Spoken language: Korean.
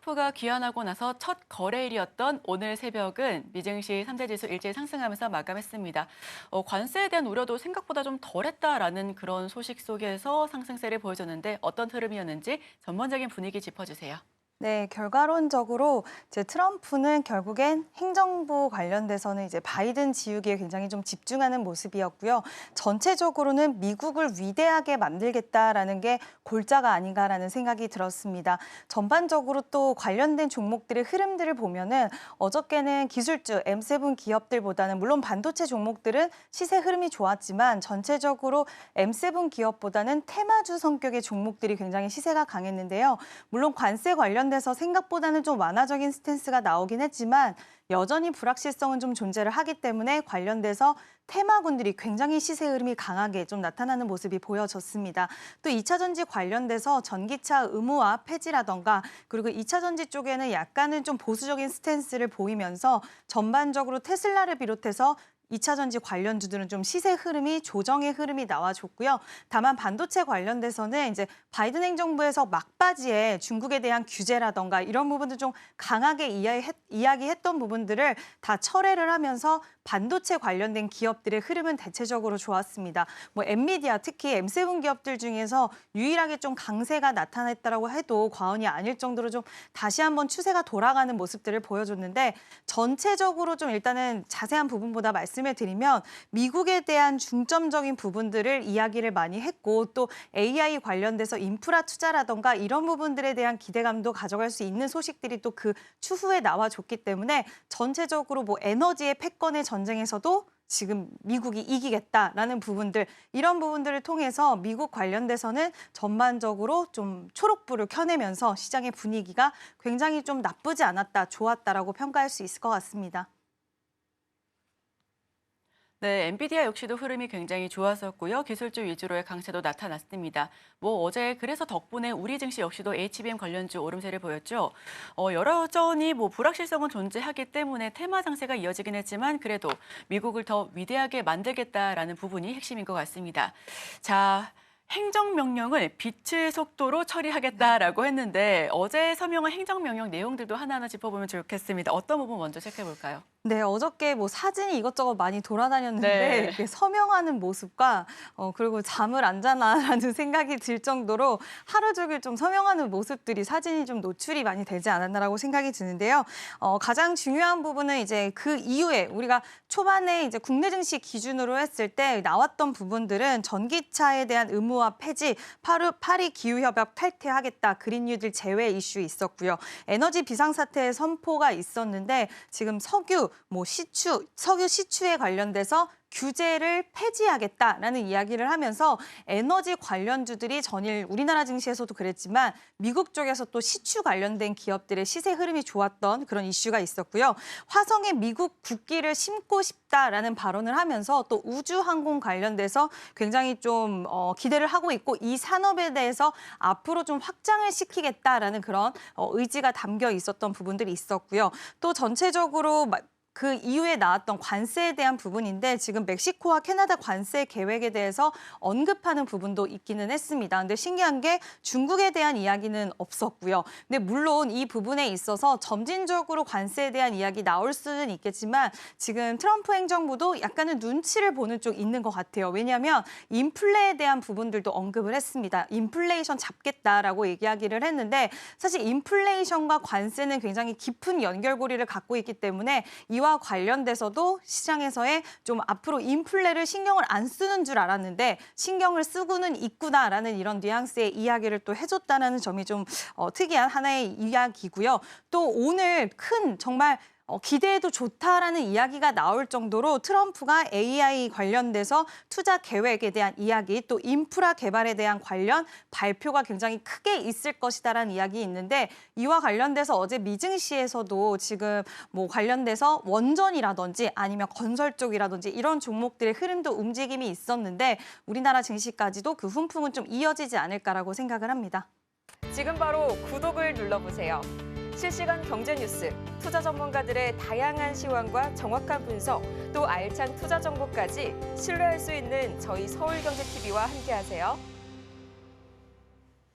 트럼프가 귀환하고 나서 첫 거래일이었던 오늘 새벽은 미증시 3대 지수 일제히 상승하면서 마감했습니다. 관세에 대한 우려도 생각보다 좀 덜했다라는 그런 소식 속에서 상승세를 보여줬는데 어떤 흐름이었는지 전반적인 분위기 짚어주세요. 네, 결과론적으로 이제 트럼프는 결국엔 행정부 관련돼서는 이제 바이든 지우기에 굉장히 좀 집중하는 모습이었고요. 전체적으로는 미국을 위대하게 만들겠다라는 게 골자가 아닌가라는 생각이 들었습니다. 전반적으로 또 관련된 종목들의 흐름들을 보면은 어저께는 기술주 M7 기업들보다는 물론 반도체 종목들은 시세 흐름이 좋았지만 전체적으로 M7 기업보다는 테마주 성격의 종목들이 굉장히 시세가 강했는데요. 물론 관세 관련돼서 생각보다는 좀 완화적인 스탠스가 나오긴 했지만 여전히 불확실성은 좀 존재를 하기 때문에 관련돼서 테마군들이 굉장히 시세 흐름이 강하게 좀 나타나는 모습이 보여졌습니다. 또 2차 전지 관련돼서 전기차 의무화 폐지라던가 그리고 2차 전지 쪽에는 약간은 좀 보수적인 스탠스를 보이면서 전반적으로 테슬라를 비롯해서 2차 전지 관련주들은 좀 시세 흐름이 조정의 흐름이 나와줬고요. 다만 반도체 관련돼서는 이제 바이든 행정부에서 막바지에 중국에 대한 규제라던가 이런 부분들 좀 강하게 이야기했던 부분들을 다 철회를 하면서 반도체 관련된 기업들의 흐름은 대체적으로 좋았습니다. 뭐 엔비디아 특히 M7 기업들 중에서 유일하게 좀 강세가 나타났다고 해도 과언이 아닐 정도로 좀 다시 한번 추세가 돌아가는 모습들을 보여줬는데 전체적으로 좀 일단은 자세한 부분보다 말씀을 드리면 미국에 대한 중점적인 부분들을 이야기를 많이 했고 또 AI 관련돼서 인프라 투자라던가 이런 부분들에 대한 기대감도 가져갈 수 있는 소식들이 또 그 추후에 나와줬기 때문에 전체적으로 뭐 에너지의 패권의 전쟁에서도 지금 미국이 이기겠다라는 부분들, 이런 부분들을 통해서 미국 관련돼서는 전반적으로 좀 초록불을 켜내면서 시장의 분위기가 굉장히 좀 나쁘지 않았다, 좋았다라고 평가할 수 있을 것 같습니다. 네, 엔비디아 역시도 흐름이 굉장히 좋았었고요. 기술주 위주로의 강세도 나타났습니다. 어제 그래서 덕분에 우리 증시 역시도 HBM 관련주 오름세를 보였죠. 여전히 불확실성은 존재하기 때문에 테마 상세가 이어지긴 했지만 그래도 미국을 더 위대하게 만들겠다라는 부분이 핵심인 것 같습니다. 자, 행정명령을 빛의 속도로 처리하겠다라고 했는데 어제 서명한 행정명령 내용들도 하나하나 짚어보면 좋겠습니다. 어떤 부분 먼저 체크해볼까요? 네, 어저께 뭐 사진이 이것저것 많이 돌아다녔는데 네. 이렇게 서명하는 모습과 그리고 잠을 안 자나라는 생각이 들 정도로 하루 종일 좀 서명하는 모습들이 사진이 좀 노출이 많이 되지 않았나라고 생각이 드는데요. 가장 중요한 부분은 이제 그 이후에 우리가 초반에 이제 국내 증시 기준으로 했을 때 나왔던 부분들은 전기차에 대한 의무화 폐지, 파리 기후협약 탈퇴하겠다, 그린 뉴딜 제외 이슈 있었고요. 에너지 비상사태 선포가 있었는데 지금 석유 시추에 관련돼서 규제를 폐지하겠다라는 이야기를 하면서 에너지 관련주들이 전일 우리나라 증시에서도 그랬지만 미국 쪽에서 또 시추 관련된 기업들의 시세 흐름이 좋았던 그런 이슈가 있었고요. 화성에 미국 국기를 심고 싶다라는 발언을 하면서 또 우주항공 관련돼서 굉장히 좀 기대를 하고 있고 이 산업에 대해서 앞으로 좀 확장을 시키겠다라는 그런 의지가 담겨 있었던 부분들이 있었고요. 또 전체적으로 그 이후에 나왔던 관세에 대한 부분인데 지금 멕시코와 캐나다 관세 계획에 대해서 언급하는 부분도 있기는 했습니다. 근데 신기한 게 중국에 대한 이야기는 없었고요. 근데 물론 이 부분에 있어서 점진적으로 관세에 대한 이야기 나올 수는 있겠지만 지금 트럼프 행정부도 약간은 눈치를 보는 쪽 있는 것 같아요. 왜냐하면 인플레에 대한 부분들도 언급을 했습니다. 인플레이션 잡겠다라고 이야기를 했는데 사실 인플레이션과 관세는 굉장히 깊은 연결고리를 갖고 있기 때문에 이와 관련돼서도 시장에서의 좀 앞으로 인플레를 신경을 안 쓰는 줄 알았는데 신경을 쓰고는 있구나라는 이런 뉘앙스의 이야기를 또 해줬다는 점이 좀 특이한 하나의 이야기고요. 또 오늘 큰 정말 기대해도 좋다라는 이야기가 나올 정도로 트럼프가 AI 관련돼서 투자 계획에 대한 이야기 또 인프라 개발에 대한 관련 발표가 굉장히 크게 있을 것이다라는 이야기 있는데 이와 관련돼서 어제 미증시에서도 지금 뭐 관련돼서 원전이라든지 아니면 건설 쪽이라든지 이런 종목들의 흐름도 움직임이 있었는데 우리나라 증시까지도 그 훈풍은 좀 이어지지 않을까라고 생각을 합니다. 지금 바로 구독을 눌러보세요. 실시간 경제 뉴스, 투자 전문가들의 다양한 시황과 정확한 분석, 또 알찬 투자 정보까지 신뢰할 수 있는 저희 서울경제TV와 함께하세요.